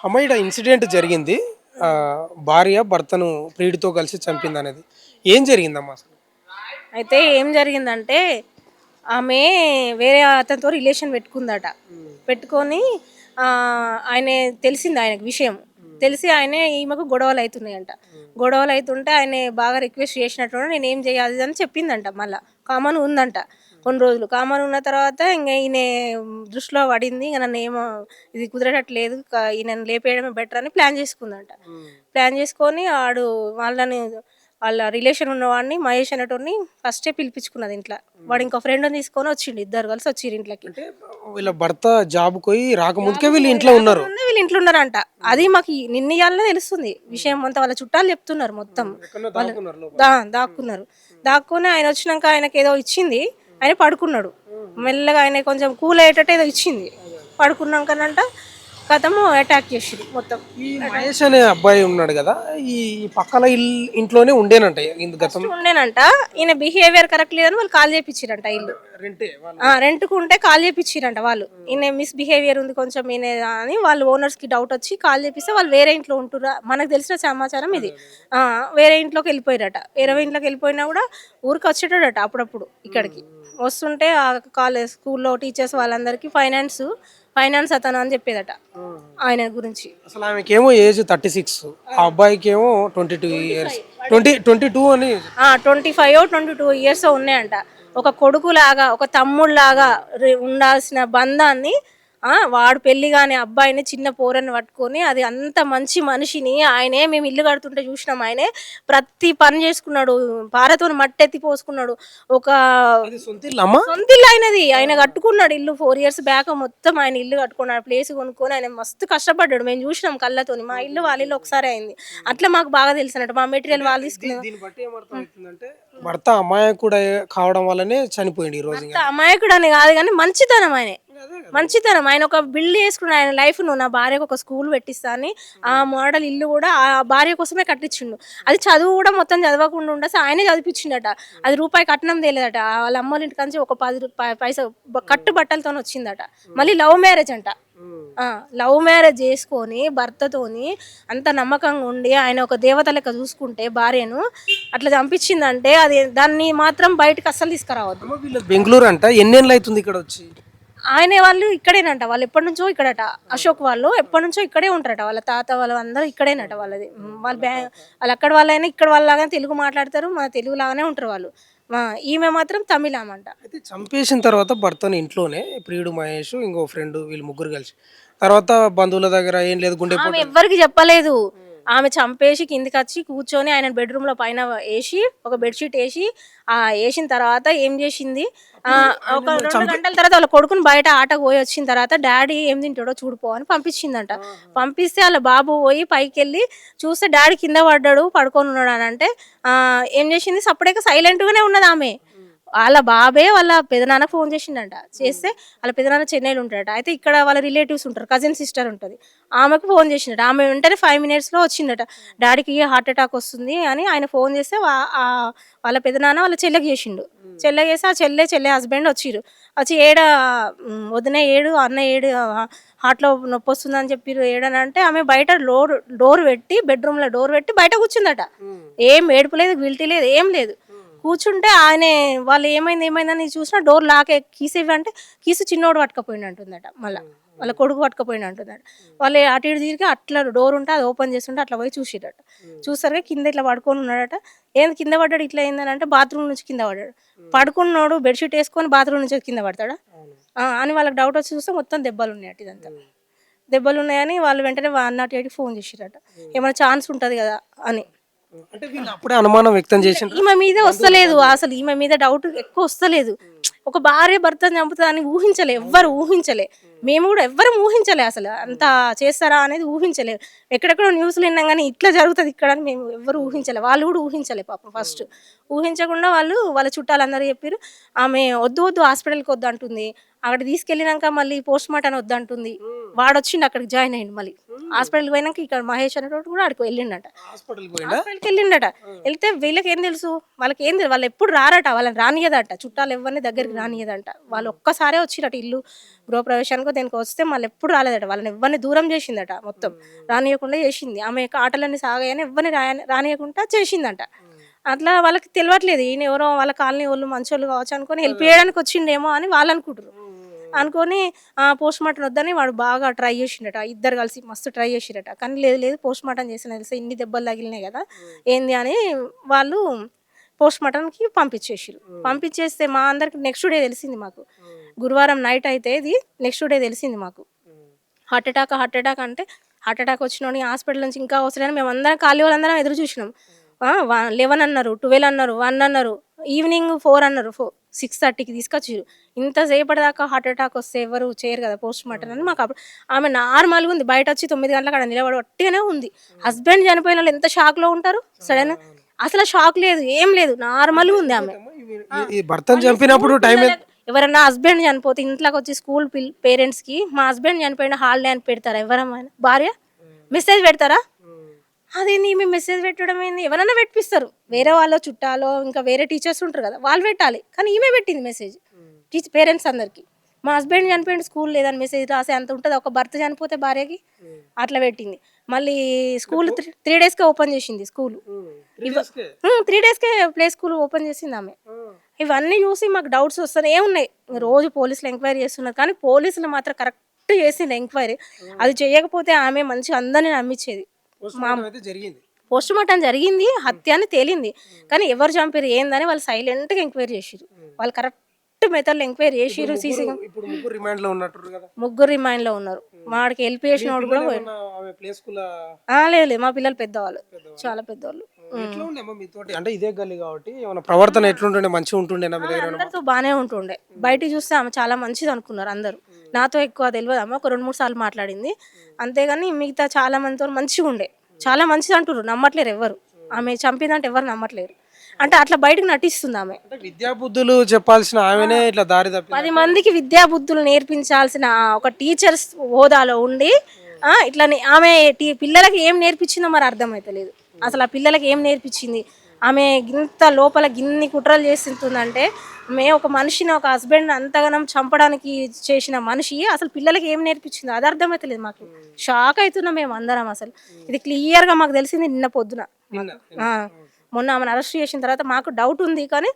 హమైడా incident జరిగింది. భార్య భర్తను ప్రియుడితో కలిసి చంపిందనేది. ఏం జరిగిందమ్మా అసలు? అయితే ఏం జరిగిందంటే ఆమె వేరే అతనితో రిలేషన్ పెట్టుకుందట. పెట్టుకొని ఆయన తెలిసింది ఆయనకు విషయం. తెలిసి ఆయనే ఈమెకు గొడవలు అవుతున్నాయంట. గొడవలు అవుతుంటే ఆయన బాగా రిక్వెస్ట్ చేసినట్టు నేను ఏం చేయాలి అని చెప్పిందంట. మళ్ళా కామన్ ఉందంట కొన్ని రోజులు. కామన్ ఉన్న తర్వాత ఇంక ఈయన దృష్టిలో పడింది. ఇంక నన్ను ఏమో ఇది కుదిరేటట్లేదు, ఈయనను లేపేయడమే బెటర్ అని ప్లాన్ చేసుకుందంట. ప్లాన్ చేసుకొని వాళ్ళ రిలేషన్ ఉన్నవాడిని మహేష్ అనేటోడిని ఫస్టే పిలిపించుకున్నది ఇంట్లో. వాడు ఇంకో ఫ్రెండ్ని తీసుకొని వచ్చిండు. ఇద్దరు కలిసి వచ్చిర్రు ఇంట్లోకి. అంటే వీళ్ళ భర్త జాబ్‌కి పోయి రాకముందుకే వీళ్ళు ఇంట్లో ఉన్నారు. ముందే వీళ్ళు ఇంట్లో ఉన్నారంట. అది మాకు నిన్న ఇయాలనే తెలుస్తుంది విషయం అంతా. వాళ్ళ చుట్టాలు చెప్తున్నారు మొత్తం. ఎక్కడో వాళ్ళు దాక్కున్నారు లోపల. దాక్కున్నారు. దాక్కుని ఆయన వచ్చినాక ఆయనకి ఏదో ఇచ్చింది. ఆయన పడుకున్నాడు. మెల్లగా ఆయన కొంచెం కూల్ అయ్యేటట్టు ఏదో ఇచ్చింది. పడుకున్నాకనంట కథము అటాక్ చేసిర్రు మొత్తం. ఈ మహేష్ అనే అబ్బాయి ఉన్నాడు కదా! ఈ పక్కల ఇంట్లోనే ఉండేనంట గతం. ఉండేనంట. ఈయన బిహేవియర్ కరెక్ట్ లేదని వాళ్ళు కాల్ చేపించిరంట ఇల్లు. రెంటే వాళ్ళు. రెంట్‌కు ఉంటే కాల్ చేపించిరంట వాళ్ళు. ఈయన మిస్‌బిహేవియర్ ఉంది కొంచెం ఈయన అని వాళ్ళు ఓనర్స్‌కి డౌట్ వచ్చి కాల్ చేపిస్తే వాళ్ళు వేరే ఇంట్లో ఉంటుర్రా మనకు తెలిసిన సమాచారం ఇది. వేరే ఇంట్లోకి వెళ్ళిపోయారట. వేరే ఇంట్లోకి వెళ్ళిపోయినా కూడా ఊరికి వచ్చేటోడట అప్పుడప్పుడు ఇక్కడికి. వస్తుంటే ఆ స్కూల్లో టీచర్స్ వాళ్ళందరికీ ఫైనాన్స్ అతను అని చెప్పేదట ఆయన గురించి. అసలు ఆమెకేమో ఏజ్ 36. ఆ అబ్బాయికేమో 22 ఇయర్స్. 22 అని. 25 22 ఇయర్స్ ఉన్నాయంట. ఒక కొడుకులాగా ఒక తమ్ముళ్లాగా ఉండాల్సిన బంధాన్ని వాడు పెళ్లి కాని అబ్బాయిని చిన్న పోరని పట్టుకొని అది అంత మంచి మనిషిని ఆయనే మేము ఇల్లు కడుతుంటే చూసినాం. ఆయనే ప్రతి పని చేసుకున్నాడు. పారతో మట్టెత్తి పోసుకున్నాడు. ఒక సొంత ఇల్లమ్మా? సొంత ఇల్లు ఆయనది. ఆయన కట్టుకున్నాడు ఇల్లు 4 ఇయర్స్ బ్యాక్ మొత్తం ఆయన ఇల్లు కట్టుకున్నాడు. ప్లేస్ కొనుక్కొని ఆయన మస్తు కష్టపడ్డాడు. మేము చూసినాం కళ్ళతోని. మా ఇల్లు వాళ్ళ ఇల్లు ఒకసారి అయింది. అట్లా మాకు బాగా తెలిసినట్టు. మా మెటీరియల్ వాళ్ళు తీసుకున్నారు. దీన్ని బట్టి ఏమర్థమవుతుందంటే భర్త అమాయకుడు కావడం వల్లనే చనిపోయింది ఈ రోజు. అమాయకుడు అని కాదు కానీ మంచితనం ఆయనే. మంచితనం. ఆయన ఒక బిల్డ్ చేసుకున్న ఆయన లైఫ్ ను నా భార్యకు ఒక స్కూల్ పెట్టిస్తా అని ఆ మోడల్ ఇల్లు కూడా ఆ భార్య కోసమే కట్టించిండు. అది చదువు కూడా మొత్తం చదవకుండా ఉండేసి ఆయనే చదివించిండట. అది రూపాయి కట్నం తేలేదట. వాళ్ళ అమ్మోళ్ళ ఇంటి నుంచి ఒక 10 పైసా కట్టు బట్టలతో వచ్చిందట. మళ్ళీ లవ్ మ్యారేజ్ అంట. లవ్ మ్యారేజ్ చేసుకొని భర్తతోని అంత నమ్మకంగా ఉండి ఆయన ఒక దేవత లెక్క చూసుకుంటే భార్యను అట్లా చంపించిందంటే అది దాన్ని మాత్రం బయటకు అస్సలు తీసుకురావద్దు. బెంగళూరు అంట. ఎన్నేళ్ళు అవుతుంది ఇక్కడ వచ్చి? ఆయన వాళ్ళు ఇక్కడేనట. వాళ్ళు ఎప్పటి నుంచో ఇక్కడట. అశోక్ వాళ్ళు ఎప్పటి నుంచో ఇక్కడే ఉంటారట. వాళ్ళ తాత వాళ్ళు అందరూ ఇక్కడేనట. వాళ్ళది వాళ్ళు అక్కడ వాళ్ళైనా ఇక్కడ వాళ్ళలాగానే తెలుగు మాట్లాడతారు. మన తెలుగు లాగానే ఉంటారు వాళ్ళు. ఈమె మాత్రం తమిళామంట. అయితే చంపేసిన తర్వాత భర్తను ఇంట్లోనే ప్రియుడు మహేష్ ఇంకో ఫ్రెండ్ వీళ్ళు ముగ్గురు కలిసి తర్వాత బంధువుల దగ్గర ఏం లేదు గుండె ఆమె ఎవ్వరికి చెప్పలేదు. ఆమె చంపేసి కిందికి వచ్చి కూర్చొని ఆయన బెడ్రూమ్లో పైన వేసి ఒక బెడ్షీట్ వేసి వేసిన తర్వాత ఏం చేసింది, ఒక 2 గంటల తర్వాత వాళ్ళ కొడుకుని బయట ఆటకు పోయి వచ్చిన తర్వాత డాడీ ఏం తింటాడో చూడిపో అని పంపించిందంట. పంపిస్తే వాళ్ళ బాబు పోయి పైకి వెళ్ళి చూస్తే డాడీ కింద పడ్డాడు పడుకొని ఉన్నాడు అని అంటే ఏం చేసింది, సపరేట్గా సైలెంట్గానే ఉన్నది ఆమె. వాళ్ళ బాబే వాళ్ళ పెదనాన్న ఫోన్ చేసిండంట. చేస్తే వాళ్ళ పెదనాన్న చెన్నైలో ఉంటాడట. అయితే ఇక్కడ వాళ్ళ రిలేటివ్స్ ఉంటారు, కజిన్ సిస్టర్ ఉంటుంది. ఆమెకు ఫోన్ చేసిండట. ఆమె వెంటనే 5 మినిట్స్లో వచ్చిందట. డాడీకి హార్ట్ అటాక్ వస్తుంది అని ఆయన ఫోన్ చేస్తే వాళ్ళ పెదనాన్న వాళ్ళ చెల్లెకి చేసిండు. చెల్లెకి చేస్తే ఆ చెల్లె హస్బెండ్ వచ్చిర్రు. వచ్చి వదిన ఏడు అన్న ఏడు హార్ట్లో నొప్పి వస్తుంది అని చెప్పిర్రు ఏడనంటే ఆమె బయట డోర్ పెట్టి బెడ్రూమ్లో డోర్ పెట్టి బయట కూర్చుందట. ఏం ఏడుపు లేదు, గిల్టీ లేదు, ఏం లేదు. కూర్చుంటే వాళ్ళు ఏమైందని చూసినా డోర్ లాకే కీస్ ఇవ్వంటే కీసు చిన్నోడు పట్టుకపోయిండు అంటుందట. మళ్ళీ వాళ్ళ కొడుకు పట్టుకపోయిండు అంటుందట. వాళ్ళు అటు ఇటు తిరిగి అట్లా డోర్ ఉంటే అది ఓపెన్ చేస్తుంటే అట్లా పోయి చూసిరట. చూసారుగా కింద ఇట్లా పడుకొని ఉన్నాడట. ఏంది కింద పడ్డాడు ఇట్లా అయిందని అంటే బాత్రూమ్ నుంచి కింద పడ్డాడు. పడుకున్నాడు బెడ్షీట్ వేసుకొని బాత్రూమ్ నుంచి కింద పడతాడా అని వాళ్ళకి డౌట్ వచ్చి చూస్తే మొత్తం దెబ్బలు ఉన్నాయట. ఇదంతా దెబ్బలు ఉన్నాయని వాళ్ళు వెంటనే 108కి ఫోన్ చేసిరట. ఏమైనా ఛాన్స్ ఉంటుంది కదా అని. అంటే వీళ్ళు అప్పుడే అనుమానం వ్యక్తం చేసిండ్రు. ఈమె మీద వస్తలేదు అసలు. ఈమె మీద డౌట్ ఎక్కువ వస్తలేదు. ఒక భార్య భర్తను చంపుతుందని ఊహించలే, ఎవ్వరు ఊహించలే. మేము కూడా ఎవ్వరం ఊహించలే అసలు. అంత చేస్తారా అనేది ఊహించలే. ఎక్కడెక్కడో న్యూస్లు విన్నాం కానీ ఇట్లా జరుగుతుంది ఇక్కడ అని మేము ఎవ్వరు ఊహించలే. వాళ్ళు కూడా ఊహించలే పాపం. ఫస్ట్ ఊహించకుండా వాళ్ళ చుట్టాలందరూ చెప్పారు ఆమె వద్దు హాస్పిటల్కి వద్దు అంటుంది. అక్కడ తీసుకెళ్ళినాక మళ్ళీ పోస్ట్ మార్టం వద్దంటుంది. వాడు వచ్చిండు అక్కడికి జాయిన్ అయ్యిండు మళ్ళీ హాస్పిటల్కి పోయినాక ఇక్కడ మహేష్ అనేటోడు కూడా అక్కడికి వెళ్ళిండట. హాస్పిటల్కి పోయిండా? హాస్పిటల్కి వెళ్ళిండట. వెళ్తే వీళ్ళకి ఏం తెలుసు, వాళ్ళకి ఏం తెలుసు, వాళ్ళు ఎప్పుడు రారట, వాళ్ళని రానియదట, చుట్టాలు ఎవరిని దగ్గరికి రానియదంట. వాళ్ళు ఒక్కసారే వచ్చిరట ఇల్లు గృహప్రవేశానికి దేనికి వస్తే మళ్ళీ ఎప్పుడు రాలేదట. వాళ్ళని ఎవరిని దూరం చేసిందట, మొత్తం రానియకుండా చేసింది. ఆమె యొక్క ఆటలన్నీ సాగాయని ఎవరిని రానియకుండా చేసిందంట. అట్లా వాళ్ళకి తెలియట్లేదు ఈయన ఎవరో వాళ్ళ కాలనీ వాళ్ళు మంచోళ్ళు కావచ్చు అనుకొని హెల్ప్ చేయడానికి వచ్చిండేమో అని వాళ్ళు అనుకుంటారు. అనుకొని పోస్ట్ మార్టం వద్దని వాడు బాగా ట్రై చేసిండట, ఇద్దరు కలిసి మస్తు ట్రై చేసిరట. కానీ లేదు లేదు పోస్ట్ మార్టం చేసిన తెలిసి ఇన్ని దెబ్బలు తగిలినాయి కదా ఏంది అని వాళ్ళు పోస్ట్ మార్టంకి పంపించేసారు. పంపించేస్తే మా అందరికి నెక్స్ట్ డే తెలిసింది మాకు. గురువారం నైట్ అయితే ఇది నెక్స్ట్ డే తెలిసింది మాకు. హార్ట్ అటాక్ అంటే హార్ట్ అటాక్ వచ్చినోని హాస్పిటల్ నుంచి ఇంకా అవసరం మేము అందరం ఖాళీ వాళ్ళందరం ఎదురు చూసినాం. 11 అన్నారు, 12 అన్నారు, 1 అన్నారు, ఈవినింగ్ 4 అన్నారు, 6:30కి తీసుకొచ్చారు. ఇంతసేపటి దాకా హార్ట్ అటాక్ వస్తే ఎవరు చేయరు కదా పోస్ట్ మార్టం అని. మాకు అప్పుడు ఆమె నార్మల్గా ఉంది, బయట వచ్చి 9 గంటలకు అక్కడ నిలబడి ఒట్టిగానే ఉంది. హస్బెండ్ చనిపోయిన వాళ్ళు ఎంత షాక్లో ఉంటారు సడన్. అసలు షాక్ లేదు, ఏం లేదు, నార్మల్గా ఉంది ఆమె. ఈ భర్తను చంపినప్పుడు టైం ఎవరన్నా హస్బెండ్ చనిపోతే ఇంట్లోకి వచ్చి స్కూల్ పేరెంట్స్కి మా హస్బెండ్ చనిపోయిన హాలిడే అని పెడతారా? ఎవరన్నా భార్య మెసేజ్ పెడతారా? అదేంది ఈమె మెసేజ్ పెట్టడం ఏంది? ఎవరైనా పెట్టిస్తారు, వేరే వాళ్ళు చుట్టాలో ఇంకా వేరే టీచర్స్ ఉంటారు కదా వాళ్ళు పెట్టాలి. కానీ ఈమె పెట్టింది మెసేజ్ పేరెంట్స్ అందరికి. మా హస్బెండ్ చనిపోయిన స్కూల్ లేదని మెసేజ్ రాసే అంత ఉంటుంది ఒక భర్త చనిపోతే భార్యకి, అట్లా పెట్టింది. మళ్ళీ స్కూల్ 3 డేస్కే ఓపెన్ చేసింది స్కూల్. 3 డేస్కే ప్లే స్కూల్ ఓపెన్ చేసింది ఆమె. ఇవన్నీ చూసి మాకు డౌట్స్ వస్తూనే ఉన్నాయి. రోజు పోలీసులు ఎంక్వైరీ చేస్తున్నారు, కానీ పోలీసులు మాత్రం కరెక్ట్ చేసింది ఎంక్వైరీ. అది చేయకపోతే ఆమె మంచిగా అందరినీ నమ్మించేది. పోస్ట్ మార్టం జరిగింది, హత్య అని తేలింది, కానీ ఎవరు చంపారు ఏందని వాళ్ళు సైలెంట్గా ఎంక్వైరీ చేసిరు. వాళ్ళు కరెక్ట్ మెథడ్లో ఎంక్వైరీ చేసిరు. ముగ్గురు రిమైండ్ లో ఉన్నారు. వాడికి హెల్ప్ చేసిన వాడు కూడా లేదు, మా పిల్లలు పెద్దవాళ్ళు, చాలా పెద్దవాళ్ళు. అంటే ఇదే గల్లీ కాబట్టి ఏమైనా ప్రవర్తన ఎట్లుంటుండే? మంచిగా ఉంటుండే? అందరితో బాగానే ఉంటుండే. బయట చూస్తే ఆమె చాలా మంచిది అనుకున్నారు అందరూ. నాతో ఎక్కువ తెలియదు, ఆమె ఒక 2-3 సార్లు మాట్లాడింది అంతేగాని మిగతా చాలా మందితో మంచిగా ఉండే. చాలా మంచిది అంటారు, నమ్మట్లేరు ఎవరు. ఆమె చంపిందంటే ఎవరు నమ్మట్లేరు. అంటే అట్లా బయటకు నటిస్తుంది ఆమె. విద్యా బుద్ధులు చెప్పాల్సిన ఆమెనే ఇట్లా దారి తప్పి 10 మందికి విద్యా బుద్ధులు నేర్పించాల్సిన ఒక టీచర్స్ హోదాలో ఉండి ఇట్లా ఆమె పిల్లలకి ఏం నేర్పించిందో మరి అర్థమైతలేదు. అసలు ఆ పిల్లలకి ఏం నేర్పించింది ఆమె? గింత లోపల గిన్ని కుట్రలు చేస్తుందంటే ఒక మనిషిని, ఒక హస్బెండ్ అంతగానం చంపడానికి చేసిన మనిషి అసలు పిల్లలకి ఏం నేర్పించింది అది అర్థమైతలేదు మాకు. షాక్ అవుతున్నాం మేము అందరం. అసలు ఇది క్లియర్గా మాకు తెలిసింది నిన్న పొద్దున. మొన్న ఆమెను అరెస్ట్ చేసిన తర్వాత మాకు డౌట్ ఉంది, కానీ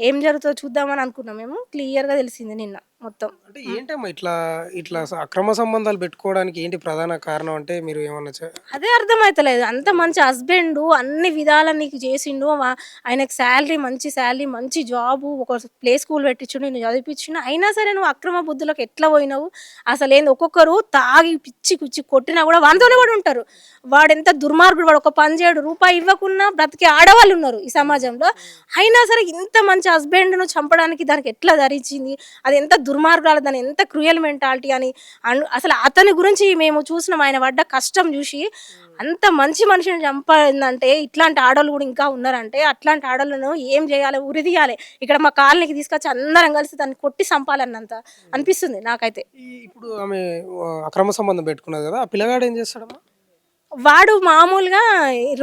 ఏం జరుగుతుందో చూద్దామని అనుకున్నాం. మేము క్లియర్గా తెలిసింది నిన్న మొత్తం. అంటే ఏంటమ్మా ఇట్లా ఇట్లా అక్రమ సంబంధాలు పెట్టుకోవడానికి ఏంటి ప్రధాన కారణం? అంటే మీరు ఏమన్నా అదే అర్థమవుతలేదు. అంత మంచి హస్బెండ్ అన్ని విధాల నీకు చేసిండు, ఆయనకు శాలరీ, మంచి శాలరీ, మంచి జాబు, ఒక ప్లే స్కూల్ పెట్టించుండు, నేను చదివించిండు, అయినా సరే నువ్వు అక్రమ బుద్ధులకు ఎట్లా పోయినావు? అసలు ఏంది, ఒక్కొక్కరు తాగి పిచ్చి కుచ్చి కొట్టినా కూడా వాడితోనే కూడా ఉంటారు. వాడు ఎంత దుర్మార్గుడు, వాడు ఒక పని చేయడు, రూపాయి ఇవ్వకున్నా బ్రతికే ఆడవాళ్ళు ఉన్నారు ఈ సమాజంలో. అయినా సరే ఇంత మంచి హస్బెండ్ను చంపడానికి దానికి ఎట్లా ధరించింది? అది ఎంత దుర్మార్గాలు, దాని ఎంత క్రూయల్ మెంటాలిటీ అని అసలు అతని గురించి మేము చూసినాం. ఆయన పడ్డ కష్టం చూసి అంత మంచి మనిషిని చంపందంటే ఇట్లాంటి ఆడవాళ్ళు కూడా ఇంకా ఉన్నారంటే అట్లాంటి ఆడవాళ్ళను ఏం చేయాలి? ఉరిదీయాలి. ఇక్కడ మా కాలనీకి తీసుకొచ్చి అందరం కలిసి దాన్ని కొట్టి చంపాలన్నంత అనిపిస్తుంది నాకైతే. ఇప్పుడు ఆమె అక్రమ సంబంధం పెట్టుకున్నది కదా, ఆ పిల్లగాడు ఏం చేస్తాడమ్మా? వాడు మామూలుగా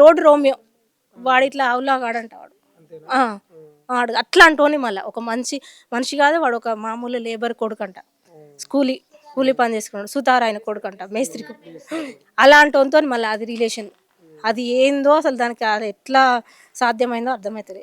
రోడ్డు రోమియో, వాడు ఇట్లా అవులాగాడంట వాడు. వాడు అట్లా అంటోని మళ్ళీ ఒక మనిషి కాదు వాడు, ఒక మామూలు లేబర్ కొడుకంట, కూలీ పని చేసుకున్నాడు, సుతార్ ఆయన కొడుకంట, మేస్త్రికి. అలాంటితో మళ్ళీ అది రిలేషన్, అది ఏందో అసలు దానికి అది ఎట్లా సాధ్యమైందో అర్థమవుతుంది.